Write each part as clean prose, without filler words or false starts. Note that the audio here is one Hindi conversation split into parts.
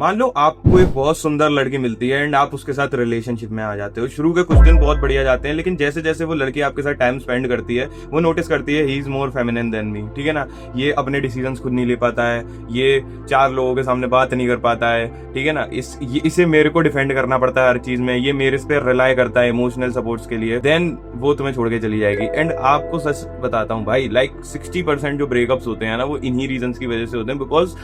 मान लो आपको एक बहुत सुंदर लड़की मिलती है एंड आप उसके साथ रिलेशनशिप में आ जाते हो। शुरू के कुछ दिन बहुत बढ़िया जाते हैं, लेकिन जैसे जैसे वो लड़की आपके साथ टाइम स्पेंड करती है वो नोटिस करती है he is more feminine than me, ठीक है ना। ये अपने डिसीजंस खुद नहीं ले पाता है, ये 4 लोगों के सामने बात नहीं कर पाता है, ठीक है ना। इसे मेरे को डिफेंड करना पड़ता है हर चीज में, ये मेरे पे रिलाई करता है इमोशनल सपोर्ट्स के लिए, देन वो तुम्हें छोड़ के चली जाएगी। एंड आपको सच बताता हूँ भाई, लाइक 60% जो ब्रेकअप्स होते हैं ना वो इन्हीं रीजंस की वजह से होते हैं।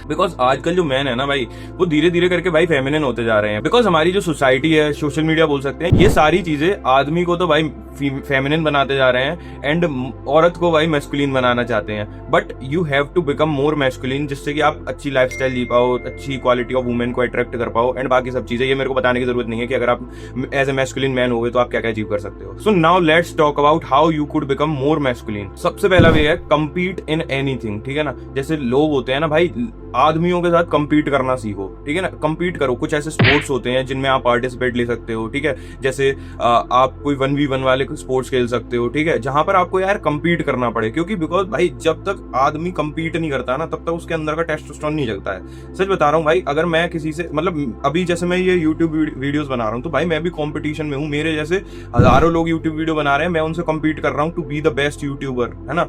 बिकॉज आजकल जो मैन है ना भाई, वो धीरे धीरे करके भाई फेमिनिन होते जा रहे हैं। बिकॉज हमारी जो सोसाइटी है, सोशल मीडिया बोल सकते हैं, ये सारी चीजें आदमी को तो भाई फेमिनिन बनाते जा रहे हैं एंड औरत को भाई मैस्कुलिन बनाना चाहते हैं। But you have to become more masculine, जिससे कि आप अच्छी लाइफस्टाइल जी पाओ, अच्छी क्वालिटी ऑफ वुमेन को अट्रैक्ट कर पाओ एंड बाकी सब चीजें। ये मेरे को बताने की जरूरत नहीं है कि अगर आप एज ए मैस्कुलिन मैन हो गए तो आप क्या क्या अचीव कर सकते हो। So now let's talk about how you could become more masculine. सबसे पहला वे है कम्पीट इन एनीथिंग, ठीक है ना। जैसे लोग होते हैं ना भाई, आदमियों के साथ कम्पीट करना सीखो, ठीक है ना। कम्पीट करो। कुछ ऐसे स्पोर्ट्स होते हैं जिनमें आप पार्टिसिपेट ले सकते हो, ठीक है। जैसे आप कोई 1v1 वाले स्पोर्ट्स खेल सकते हो, ठीक है, जहां पर आपको यार कम्पीट करना पड़े। क्योंकि बिकॉज भाई जब तक आदमी कम्पीट नहीं करता ना तब तक उसके अंदर का टेस्टोस्टेरोन नहीं जगता है। सच बता रहा हूँ भाई, अगर मैं किसी से मतलब अभी जैसे मैं ये यूट्यूब वीडियोस बना रहा हूँ तो भाई मैं भी कॉम्पिटिशन में हूँ। मेरे जैसे हजारों लोग यूट्यूब वीडियो बना रहे हैं, मैं उनसे कम्पीट कर रहा हूँ to be the best YouTuber, है ना।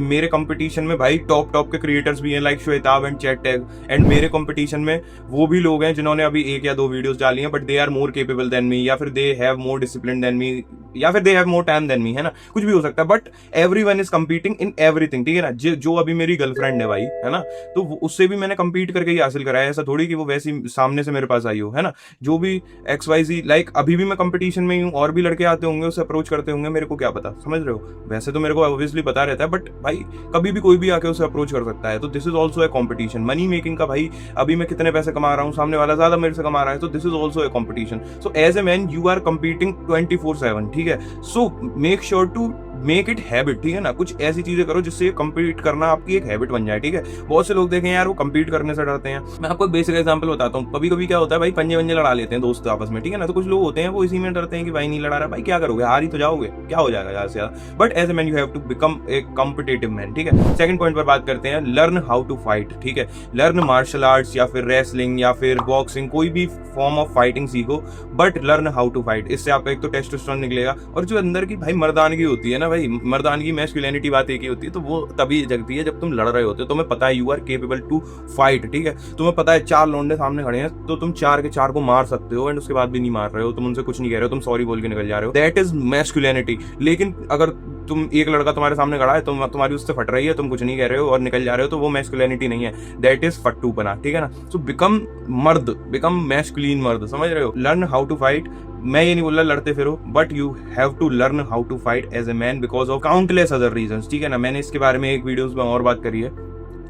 मेरे कंपटीशन में भाई टॉप के क्रिएटर्स भी हैं लाइक श्वेताब एंड चैट टैग। एंड मेरे कंपटीशन में वो भी लोग हैं जिन्होंने अभी 1 या 2 वीडियोस डाली हैं, but they are more capable than me, या फिर they have more discipline than me, या फिर they have more time than me, है ना। कुछ भी हो सकता है, but everyone is competing in everything, ठीक है ना। जो अभी मेरी गर्लफ्रेंड है भाई, है ना, तो उससे भी मैंने कंपीट करके ही हासिल करा है। ऐसा थोड़ी कि वो वैसी सामने से मेरे पास आई हो, है ना। जो भी XYZ, लाइक अभी भी मैं कंपटीशन में ही हूँ, और भी लड़के आते होंगे उससे अप्रोच करते होंगे, मेरे को क्या पता, समझ रहे हो। वैसे तो मेरे को ऑब्वियसली पता रहता है, बट भाई कभी भी कोई भी आके उसे अप्रोच कर सकता है। तो this is also a competition. Money making का भाई, अभी मैं कितने पैसे कमा रहा हूँ, सामने वाला ज्यादा मेरे से कमा रहा है, तो this is also a competition. So as a man you are competing 24/7, ठीक है। So make sure to make it habit, ठीक है ना। कुछ ऐसी चीजें करो जिससे कम्पीट करना आपकी एक हैबिट बन जाए, ठीक है। बहुत से लोग देखें यार वो कम्पीट करने से डरते हैं। मैं आपको एक बेसिक एग्जांपल बताता हूँ। कभी कभी क्या होता है भाई, पंजे लड़ा लेते हैं दोस्त आपस में, ठीक है ना। तो कुछ लोग होते हैं वो इसी में डरते हैं कि भाई नहीं लड़ा रहा, भाई क्या करोगे, हार ही तो जाओगे, क्या हो जाएगा ज्यादा से ज्यादा। But as a man you have to become a competitive man, ठीक है। सेकंड पॉइंट पर बात करते हैं, लर्न हाउ टू फाइट, ठीक है। लर्न मार्शल आर्ट्स या फिर रेसलिंग या फिर बॉक्सिंग, कोई भी फॉर्म ऑफ फाइटिंग सीखो, but learn how to fight. इससे आपका एक तो टेस्टोस्टेरोन निकलेगा, और जो अंदर की भाई मर्दानगी होती है ना भाई, मर्दानगी मैस्कुलिनिटी बात एक ही होती है, तो वो तभी जगती है जब तुम लड़ रहे होते हो। तुम्हें पता है you are capable to fight, ठीक है। तुम्हें पता है 4 लोंडे सामने खड़े हैं तो तुम 4 के 4 को मार सकते हो, एंड उसके बाद भी नहीं मार रहे हो, तुम उनसे कुछ नहीं कह रहे हो, तुम सॉरी बोल के निकल जा रहे हो। That is masculinity. लेकिन अगर तुम एक लड़का तुम्हारे सामने खड़ा है, तुम्हारी उससे फट रही है, तुम कुछ नहीं कह रहे हो और निकल जा रहे हो, तो वो मैस्कुलिनिटी नहीं है, दैट इज फट्टूपना, ठीक है ना। सो बिकम मर्द, बिकम मैस्कुलिन मर्द, समझ रहे हो। Learn how to fight. मैं ये नहीं बोल रहा लड़ते फिरो, but you have to learn how to fight as a man because of countless other reasons, ठीक है ना। मैंने इसके बारे में एक वीडियोस में और बात करी है,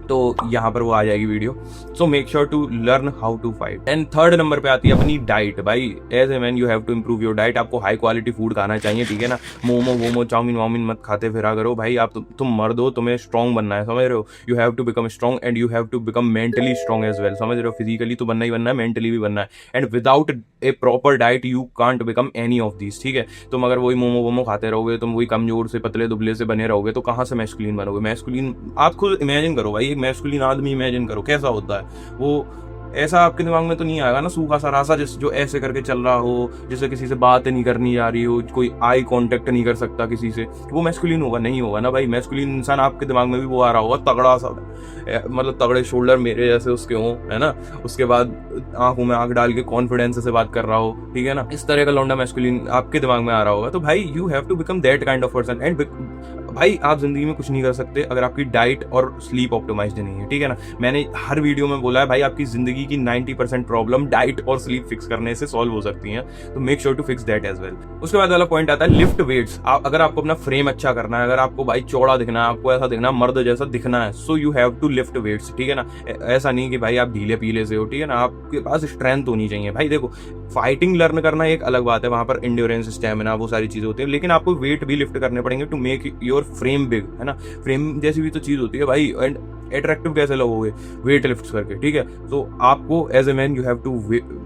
तो यहाँ पर वो आ जाएगी video. So make sure to learn how to fight. And third number पे आती है अपनी डाइट। भाई as a man you have to improve your diet. आपको हाई क्वालिटी फूड खाना चाहिए, ठीक है ना। मोमो चाउमीन वाउमीन मत खाते फिरा करो भाई। आप तुम मर्द हो, तुम्हें स्ट्रॉन्ग बनना है, समझ रहे हो। You have to become strong and you have to become mentally strong as well, समझ रहे हो। फिजिकली तो बनना ही बनना है, मेंटली भी बनना है। And without A proper diet you can't become any of these, ठीक है। तुम अगर वही मोमो खाते रहोगे, तुम वही कमजोर से पतले दुबले से बने रहोगे, तो कहाँ से मैस्कुलिन बनोगे। मैस्कुलिन आप खुद इमेजिन करो भाई, एक मैस्कुलिन आदमी इमेजिन करो कैसा होता है वो। ऐसा आपके दिमाग में तो नहीं आएगा ना, सूखा सा रासा जो ऐसे करके चल रहा हो, जिससे किसी से बात नहीं करनी जा रही हो, कोई आई कांटेक्ट नहीं कर सकता किसी से, वो मैस्कुलिन होगा? नहीं होगा ना भाई। मैस्कुलिन इंसान आपके दिमाग में भी वो आ रहा होगा, तगड़ा सा, मतलब तगड़े शोल्डर मेरे जैसे उसके हों, है ना। उसके बाद आंखों में आंख डाल के कॉन्फिडेंस से बात कर रहा हो, ठीक है ना। इस तरह का लौंडा मैस्कुलिन आपके दिमाग में आ रहा होगा। तो भाई you have to become that kind of person. And भाई आप जिंदगी में कुछ नहीं कर सकते अगर आपकी डाइट और स्लीप ऑप्टिमाइज्ड नहीं है, ठीक है ना। मैंने हर वीडियो में बोला है भाई, आपकी जिंदगी की 90% प्रॉब्लम डाइट और स्लीप फिक्स करने से सॉल्व हो सकती हैं, तो make sure to fix that as well. उसके बाद वाला पॉइंट आता है लिफ्ट वेट्स। अगर आपको अपना फ्रेम अच्छा करना है, अगर आपको भाई चौड़ा दिखना है, आपको ऐसा दिखना है, मर्द जैसा दिखना है, so you have to lift weights, ठीक है ना। ऐसा नहीं कि भाई आप ढीले पीले से हो, ठीक है ना। आपके पास स्ट्रेंथ होनी चाहिए भाई। देखो फाइटिंग लर्न करना एक अलग बात है, वहां पर एंड्योरेंस, स्टैमिना, वो सारी चीजें होती है, लेकिन आपको वेट भी लिफ्ट करने पड़ेंगे to make your frame big, है ना। फ्रेम जैसी भी तो चीज होती है भाई। एंड अट्रैक्टिव कैसे लगोगे वेट लिफ्ट करके, ठीक है। तो आपको as a man you have to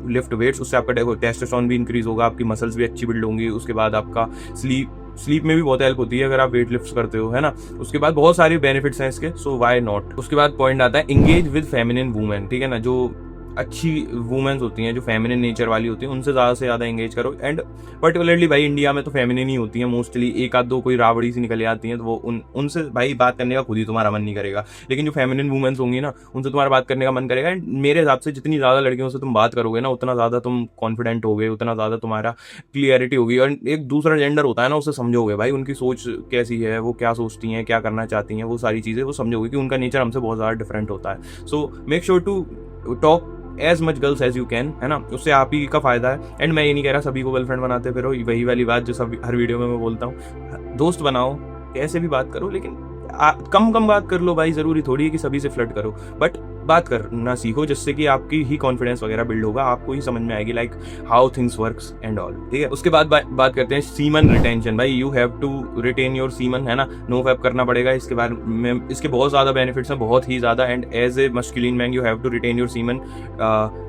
lift weights. उससे आपका टेस्टोस्टेरोन भी इंक्रीज होगा, आपकी मसल्स भी अच्छी बिल्ड होंगी। उसके बाद आपका स्लीप में भी बहुत हेल्प होती है अगर आप वेट लिफ्ट करते हो, है ना। उसके बाद बहुत सारे बेनिफिट्स हैं इसके, सो व्हाई नॉट। उसके बाद पॉइंट आता है एंगेज विद फेमिनिन वुमेन, ठीक है ना। जो अच्छी वुमेन्स होती हैं जो फेमिनिन नेचर वाली होती हैं, उनसे ज़्यादा से ज़्यादा एंगेज करो। एंड पर्टिकुलरली भाई इंडिया में तो फेमिनिन ही होती हैं मोस्टली, एक आध दो कोई रावड़ी सी निकल आती हैं तो वो उनसे भाई बात करने का खुद ही तुम्हारा मन नहीं करेगा। लेकिन जो फेमिनिन वुमेन्स होंगी ना, उनसे तुम्हारा बात करने का मन करेगा। एंड मेरे हिसाब से जितनी ज़्यादा लड़कियों से तुम बात करोगे ना, उतना ज़्यादा तुम कॉन्फिडेंट होगे, उतना ज़्यादा तुम्हारा क्लियरिटी होगी। और एक दूसरा जेंडर होता है ना, उसे समझोगे भाई, उनकी सोच कैसी है, वो क्या सोचती हैं, क्या करना चाहती हैं, वो सारी चीज़ें वो समझोगे कि उनका नेचर हमसे बहुत ज़्यादा डिफरेंट होता है। So make sure to talk as much girls as you can, है ना, उससे आप ही का फायदा है। एंड मैं ये नहीं कह रहा सभी को गर्लफ्रेंड बनाते फिरो, वही वाली बात जो सब हर वीडियो में मैं बोलता हूँ, दोस्त बनाओ, कैसे भी बात करो, लेकिन कम कम बात कर लो भाई, जरूरी थोड़ी है कि सभी से फ्लर्ट करो, बट बात करना सीखो, जिससे कि आपकी ही कॉन्फिडेंस वगैरह बिल्ड होगा, आपको ही समझ में आएगी like how things works and all, ठीक है। उसके बाद बात करते हैं सीमन रिटेंशन। भाई you have to retain your semen, है ना, नो फैप करना पड़ेगा। इसके बारे में इसके बहुत ज़्यादा बेनिफिट्स हैं, बहुत ही ज़्यादा। And as a masculine man you have to retain your semen,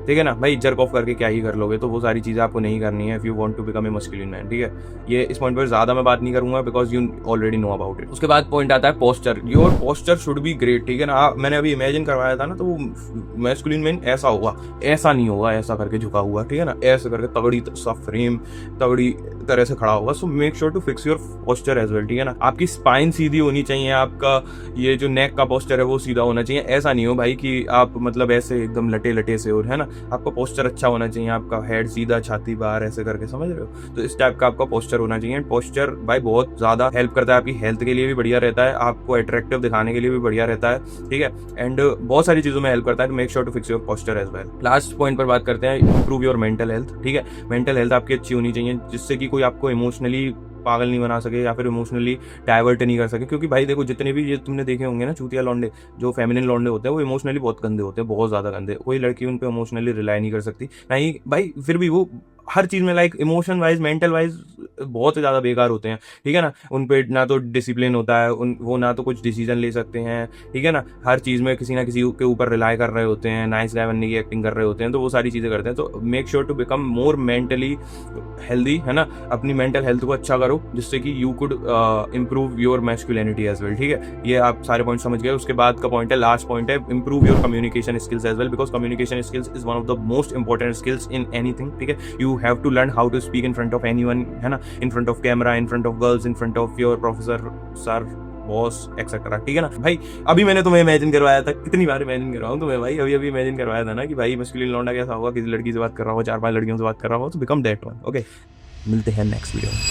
ठीक है ना भाई। जर्क ऑफ करके क्या ही कर लोगे, तो वो सारी चीज़ें आपको नहीं करनी है if you want to become a masculine man, ठीक है। ये इस पॉइंट पर ज़्यादा मैं बात नहीं करूँगा because you already know about it. उसके बाद पॉइंट आता है posture. Your posture should be great, ठीक है ना। मैंने अभी इमेजिन करवाया था ना, तो वो मैस्कुलिन मैन ऐसा होगा, ऐसा नहीं होगा ऐसा करके झुका हुआ, ठीक है ना, ऐसे करके तगड़ी सा फ्रेम, तगड़ी तरह से खड़ा होगा। So make sure to fix your posture as well, ठीक है ना। आपकी स्पाइन सीधी होनी चाहिए, आपका ये जो नेक का पोस्चर है वो सीधा होना चाहिए। ऐसा नहीं हो भाई कि आप मतलब ऐसे एकदम लटे लटे से, और है ना, आपका पोस्चर अच्छा होना चाहिए, आपका हेड सीधा, छाती बाहर, ऐसे करके, समझ रहे हो। तो इस टाइप का आपका पोस्चर होना चाहिए। पोस्चर भाई बहुत ज्यादा हेल्प करता है, आपकी हेल्थ के लिए भी बढ़िया रहता है, आपको अट्रैक्टिव दिखाने के लिए भी बढ़िया रहता है, ठीक है। एंड बहुत सारी चीजों में हेल्प करता है। तो make sure to fix your posture as well. Last point पर बात करते हैं, इंप्रूव योर मेंटल हेल्थ, ठीक है। मेंटल हेल्थ आपकी अच्छी होनी चाहिए, जिससे कि कोई आपको इमोशनली पागल नहीं बना सके या फिर इमोशनली डाइवर्ट नहीं कर सके। क्योंकि भाई देखो, जितने भी ये तुमने देखे होंगे ना चूतिया लौंडे, जो फेमिनिन लौंडे होते हैं, वो इमोशनली बहुत गंदे होते हैं, बहुत ज्यादा गंदे। कोई लड़की उन पे इमोशनली रिलाई नहीं कर सकती, नहीं भाई, फिर भी वो हर चीज में like emotion wise, mental wise बहुत ज्यादा बेकार होते हैं, ठीक है ना। उन पे ना तो डिसिप्लिन होता है, वो ना तो कुछ डिसीजन ले सकते हैं, ठीक है ना। हर चीज में किसी ना किसी के ऊपर रिलाई कर रहे होते हैं, नाइस गाय बनने की एक्टिंग कर रहे होते हैं, तो वो सारी चीजें करते हैं। तो make sure to become more mentally healthy, है ना। अपनी मेंटल हेल्थ को अच्छा करो, जिससे कि you could improve your masculinity as well, ठीक है। ये आप सारे पॉइंट समझ गए। उसके बाद का पॉइंट है, लास्ट पॉइंट है, improve your communication skills as well, because communication skills is one of the most important skills in anything, ठीक है। You have to learn how to speak in front of anyone, है ना, in front of camera, in front of girls, in front of your professor, sir, boss, etcetera, ठीक है ना भाई। अभी मैंने तुम्हें इमेजिन करवाया था, कितनी बार इमेजिन करवाऊं तुम्हें भाई, अभी इमेजिन करवाया था ना कि भाई मस्कुलिन लौंडा कैसा होगा, किसी लड़की से बात कर रहा हो, 4-5 लड़कियों से बात कर रहा हो, तो बिकम दैट वन, ओके। मिलते हैं नेक्स्ट वीडियो में।